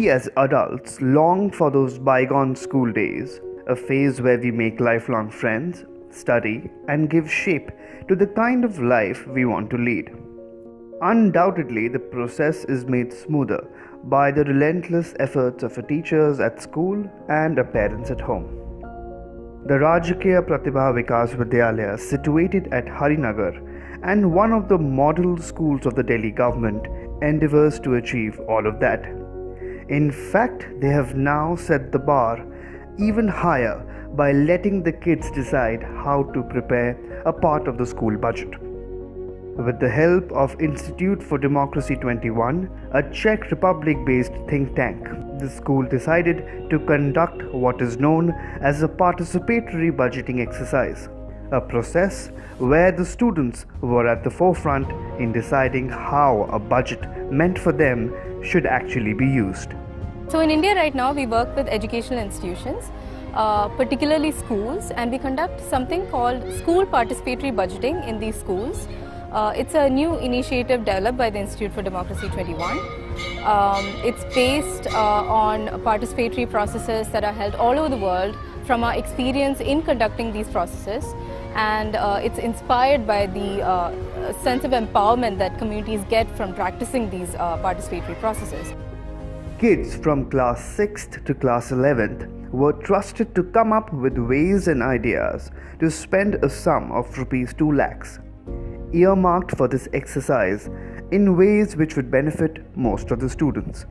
We as adults long for those bygone school days, a phase where we make lifelong friends, study, and give shape to the kind of life we want to lead. Undoubtedly, the process is made smoother by the relentless efforts of our teachers at school and our parents at home. The Rajkiya Pratibha Vikas Vidyalaya, situated at Harinagar and one of the model schools of the Delhi government, endeavours to achieve all of that. In fact, they have now set the bar even higher by letting the kids decide how to prepare a part of the school budget. With the help of Institute for Democracy 21, a Czech Republic-based think tank, the school decided to conduct what is known as a participatory budgeting exercise, a process where the students were at the forefront in deciding how a budget meant for them should actually be used. So in India right now we work with educational institutions, particularly schools, and we conduct something called school participatory budgeting in these schools. It's a new initiative developed by the Institute for Democracy 21. It's based on participatory processes that are held all over the world from our experience in conducting these processes, and it's inspired by the sense of empowerment that communities get from practicing these participatory processes. Kids from class 6th to class 11th were trusted to come up with ways and ideas to spend a sum of rupees 2 lakhs, earmarked for this exercise in ways which would benefit most of the students.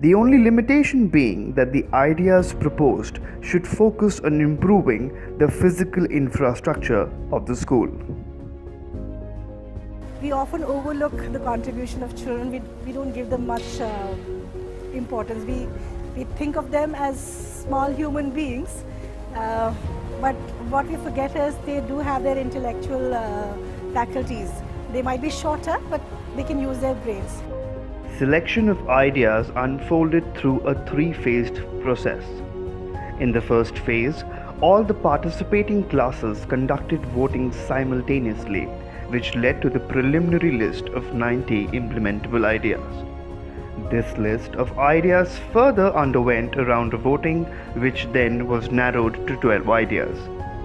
The only limitation being that the ideas proposed should focus on improving the physical infrastructure of the school. We often overlook the contribution of children. We don't give them much importance. We think of them as small human beings, but what we forget is they do have their intellectual faculties. They might be shorter, but they can use their brains. Selection of ideas unfolded through a 3-phased process. In the first phase, all the participating classes conducted voting simultaneously, which led to the preliminary list of 90 implementable ideas. This list of ideas further underwent a round of voting, which then was narrowed to 12 ideas.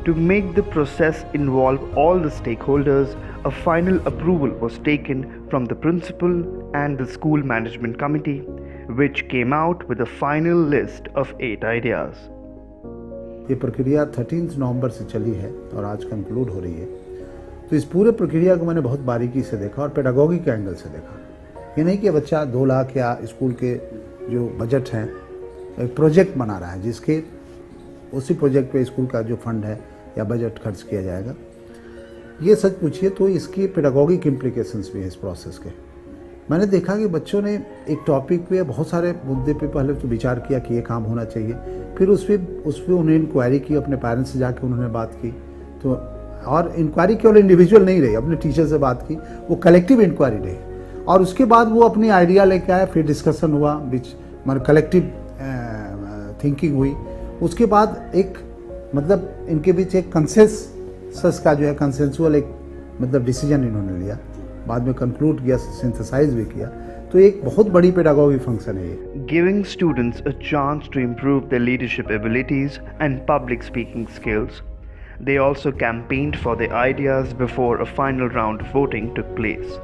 To make the process involve all the stakeholders, a final approval was taken from the principal and the school management committee, which came out with a final list of 8 ideas. ये प्रक्रिया 13 नवंबर से चली है और आज conclude हो रही है। तो इस पूरे प्रक्रिया को मैंने बहुत बारीकी से देखा और पेडागोगी के एंगल से देखा। ये नहीं कि बच्चा 2 लाख या स्कूल के जो बजट हैं एक प्रोजेक्ट बना रहा है जिसके उसी प्रोजेक्ट पे स्कूल का जो फंड है या बजट खर्च किया जाएगा। ये सच पूछिए तो इसकी पेडागोगिक इम्प्लीकेशंस भी है इस प्रोसेस के। मैंने देखा कि बच्चों ने एक टॉपिक पे बहुत सारे मुद्दे पे पहले तो विचार किया कि ये काम होना चाहिए, फिर उस पर उन्हें इंक्वायरी की, अपने पेरेंट्स से जाके उन्होंने बात की। तो और इंक्वायरी केवल इंडिविजुअल नहीं रही, अपने टीचर से बात की, वो कलेक्टिव इंक्वायरी रही और उसके बाद वो अपनी आइडिया लेके आए, फिर डिस्कशन हुआ, मतलब कलेक्टिव थिंकिंग हुई। उसके बाद एक मतलब इनके बीच एक कंसेंसस का जो है कंसेंसुअल एक मतलब डिसीजन इन्होंने लिया, बाद में कंक्लूड किया, सिंथेसाइज भी किया। तो एक बहुत बड़ी पेडागोगी फंक्शन है ये। Giving students a chance to improve their leadership abilities and public speaking skills, they also campaigned for their ideas before a final round of voting took place.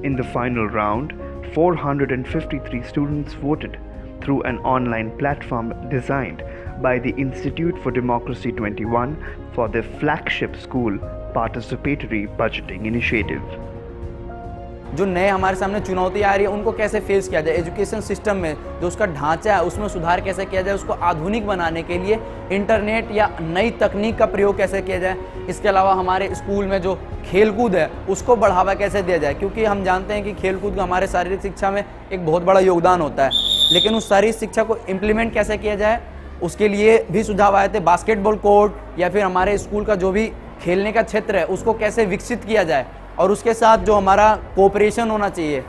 In the final round, 453 students voted through an online platform designed by the Institute for Democracy 21 for their flagship school participatory budgeting initiative. जो नए हमारे सामने चुनौती आ रही है उनको कैसे face किया जाए, एजुकेशन सिस्टम में जो उसका ढांचा है उसमें सुधार कैसे किया जाए, उसको आधुनिक बनाने के लिए इंटरनेट या नई तकनीक का प्रयोग कैसे किया जाए। इसके अलावा हमारे स्कूल में जो खेलकूद है उसको बढ़ावा कैसे दिया जाए, क्योंकि हम जानते हैं कि खेलकूद का हमारे शारीरिक शिक्षा में एक बहुत बड़ा योगदान होता है, लेकिन उस शारीरिक शिक्षा को इम्प्लीमेंट कैसे किया जाए उसके लिए भी सुझाव आए थे। बास्केटबॉल कोर्ट या फिर हमारे स्कूल का जो भी खेलने का क्षेत्र है उसको कैसे विकसित किया जाए, और उसके साथ जो हमारा कोऑपरेशन होना चाहिए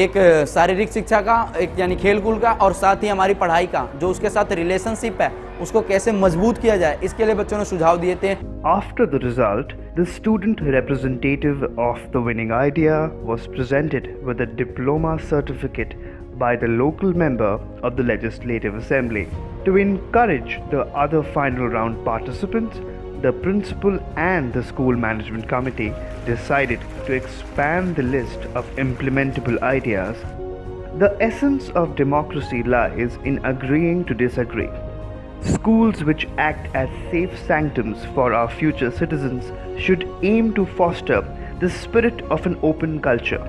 एक शारीरिक शिक्षा का, एक यानी खेलकूद का, और साथ ही हमारी पढ़ाई का जो उसके साथ रिलेशनशिप है उसको कैसे मजबूत किया जाए, इसके लिए बच्चों ने सुझाव दिए थे। After the result, the student representative of the winning idea was presented with a diploma certificate by the local member of the Legislative Assembly. To encourage the other final round participants, the principal and the school management committee decided to expand the list of implementable ideas. The essence of democracy lies in agreeing to disagree. Schools which act as safe sanctums for our future citizens should aim to foster the spirit of an open culture,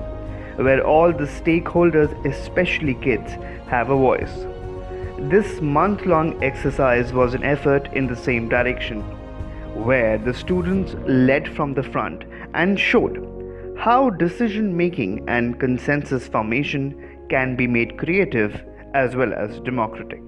where all the stakeholders, especially kids, have a voice. This month-long exercise was an effort in the same direction, where the students led from the front and showed how decision-making and consensus formation can be made creative as well as democratic.